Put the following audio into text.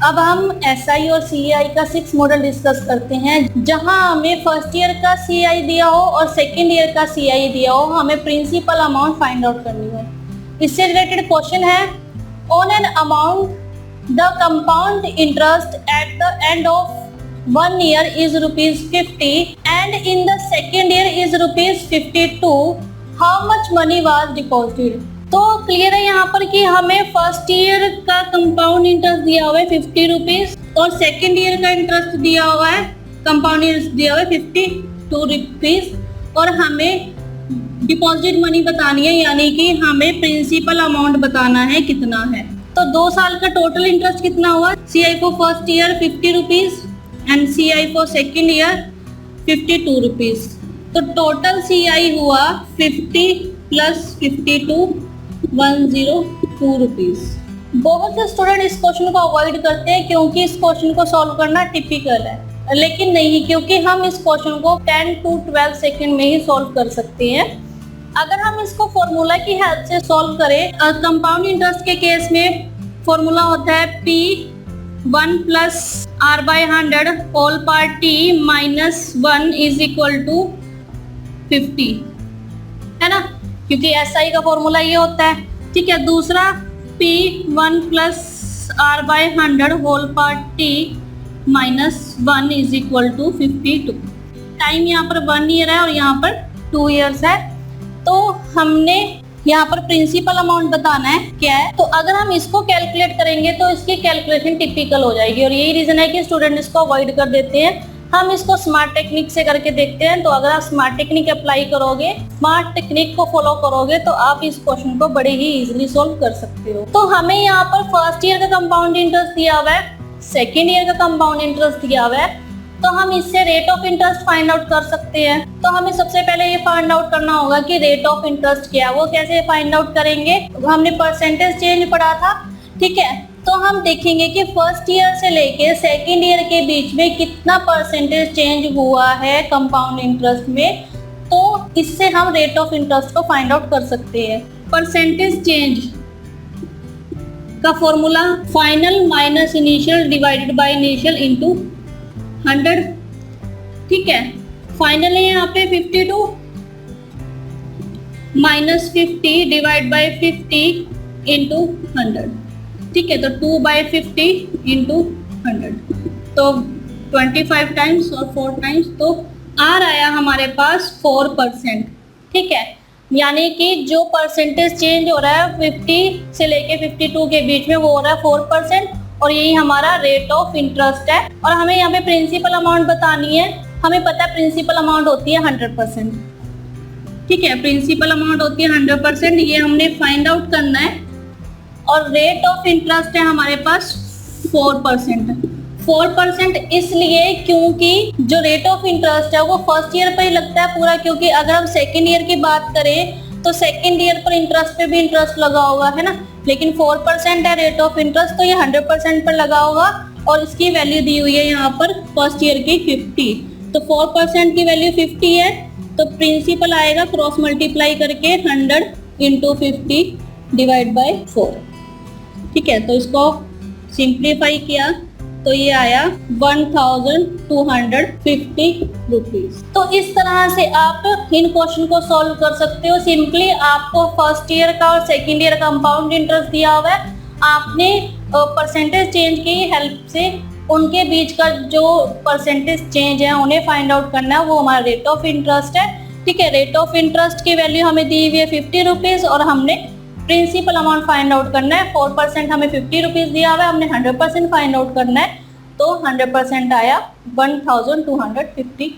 अब हम एसआई और सीआई का 6 मॉडल डिस्कस करते हैं, जहां हमें फर्स्ट ईयर का सीआई दिया हो और सेकेंड ईयर का सीआई दिया हो, हमें प्रिंसिपल अमाउंट फाइंड आउट करनी हो। इससे रिलेटेड क्वेश्चन है, on an amount the compound interest at the end of 1 year is ₹50 and in the second year is ₹52, how much money was deposited? तो clear है यहाँ पर कि हमें फर्स्ट ईयर का कंपाउंड इंटरेस्ट दिया हुआ है ₹50 और सेकेंड ईयर का इंटरेस्ट दिया हुआ है, कंपाउंड इंटरेस्ट दिया हुआ है ₹52 और हमें डिपॉजिट मनी बतानी है, यानी कि हमें प्रिंसिपल अमाउंट बताना है कितना है। तो 2 साल का टोटल इंटरेस्ट कितना हुआ, CI for first year ₹50 and CI for second year ₹52। तो टोटल सीआई हुआ 50 + 52 ₹102। बहुत से स्टूडेंट इस क्वेश्चन को अवॉइड करते हैं क्योंकि इस क्वेश्चन को सॉल्व करना टिपिकल है, लेकिन नहीं, क्योंकि हम इस क्वेश्चन को 10 to 12 सेकेंड में ही सॉल्व कर सकते हैं। अगर हम इसको फॉर्मूला की हेल्प से सॉल्व करें, कंपाउंड इंटरेस्ट के केस में फॉर्मूला होता है P1 + R/100 whole power T -1 = 50, है ना, क्योंकि SI का फॉर्मूला ये होता है। ठीक है, दूसरा P1 + R/100 whole power T -1 = 52। Time यहाँ पर 1 ईयर है और यहाँ पर 2 ईयर्स है। तो हमने यहाँ पर प्रिंसिपल अमाउंट बताना है क्या है। तो अगर हम इसको कैलकुलेट करेंगे तो इसकी कैलकुलेशन टिपिकल हो जाएगी और यही रीजन है कि स्टूडेंट इसको अवॉइड कर देते हैं। हम इसको स्मार्ट टेक्निक से करके देखते हैं। तो अगर आप स्मार्ट टेक्निक अप्लाई करोगे, स्मार्ट टेक्निक को फॉलो करोगे, तो आप इस क्वेश्चन को बड़े ही इजीली सॉल्व कर सकते हो। तो हमें यहाँ पर फर्स्ट ईयर का कंपाउंड इंटरेस्ट दिया हुआ है, सेकेंड ईयर का कंपाउंड इंटरेस्ट दिया हुआ है, तो हम इससे rate of interest find out कर सकते हैं। तो हमें सबसे पहले ये फाइंड आउट करना होगा कि रेट ऑफ इंटरेस्ट क्या है। वो कैसे फाइंड आउट करेंगे, हमने परसेंटेज चेंज पढ़ा था। ठीक है, तो हम देखेंगे कि फर्स्ट ईयर से लेके सेकेंड ईयर के बीच में कितना परसेंटेज चेंज हुआ है कंपाउंड इंटरेस्ट में, तो इससे हम रेट ऑफ इंटरेस्ट को फाइंड आउट कर सकते हैं। परसेंटेज चेंज का formula final minus initial divided by initial into 100। ठीक है, फाइनल है यहाँ पे 52 -50 डिवाइड बाय 50 इनटू 100। ठीक है, तो 2/50 इनटू 100, तो 25 टाइम्स और 4 टाइम्स, तो आर आया हमारे पास 4%। ठीक है, यानी कि जो परसेंटेज चेंज हो रहा है 50 से लेके 52 के बीच में, वो हो रहा है 4%, और यही हमारा रेट ऑफ इंटरेस्ट है। और हमें यहाँ पे प्रिंसिपल अमाउंट बतानी है। हमें पता है प्रिंसिपल अमाउंट होती है 100%। ठीक है, प्रिंसिपल अमाउंट होती है 100%, ये हमने फाइंड आउट करना है। और रेट ऑफ इंटरेस्ट है हमारे पास 4%। 4% इसलिए क्योंकि जो रेट ऑफ इंटरेस्ट है वो फर्स्ट ईयर पर ही लगता है पूरा, क्योंकि अगर हम सेकेंड ईयर की बात करें तो सेकेंड ईयर पर इंटरेस्ट पे भी इंटरेस्ट लगा होगा, है ना, लेकिन 4% है रेट ऑफ इंटरेस्ट, तो ये 100% पर लगा होगा। और इसकी वैल्यू दी हुई है यहाँ पर फर्स्ट ईयर की 50, तो 4% की वैल्यू 50 है, तो प्रिंसिपल आएगा क्रॉस मल्टीप्लाई करके 100 × 50 डिवाइड बाय 4। ठीक है, तो इसको सिंप्लीफाई किया तो ये आया 1250 ₹। तो इस तरह से आप इन क्वेश्चन को सॉल्व कर सकते हो। सिंपली आपको फर्स्ट ईयर का और सेकेंड ईयर कंपाउंड इंटरेस्ट दिया हुआ है, आपने परसेंटेज चेंज की हेल्प से उनके बीच का जो परसेंटेज चेंज है उन्हें फाइंड आउट करना है, वो हमारा रेट ऑफ इंटरेस्ट है। ठीक है, रेट ऑफ इंटरेस्ट की वैल्यू हमें दी हुई है ₹50 और हमने प्रिंसिपल अमाउंट फाइंड आउट करना है। 4% हमें ₹50 दिया हुआ है, हमने 100% फाइंड आउट करना है, तो 100% आया ₹1250।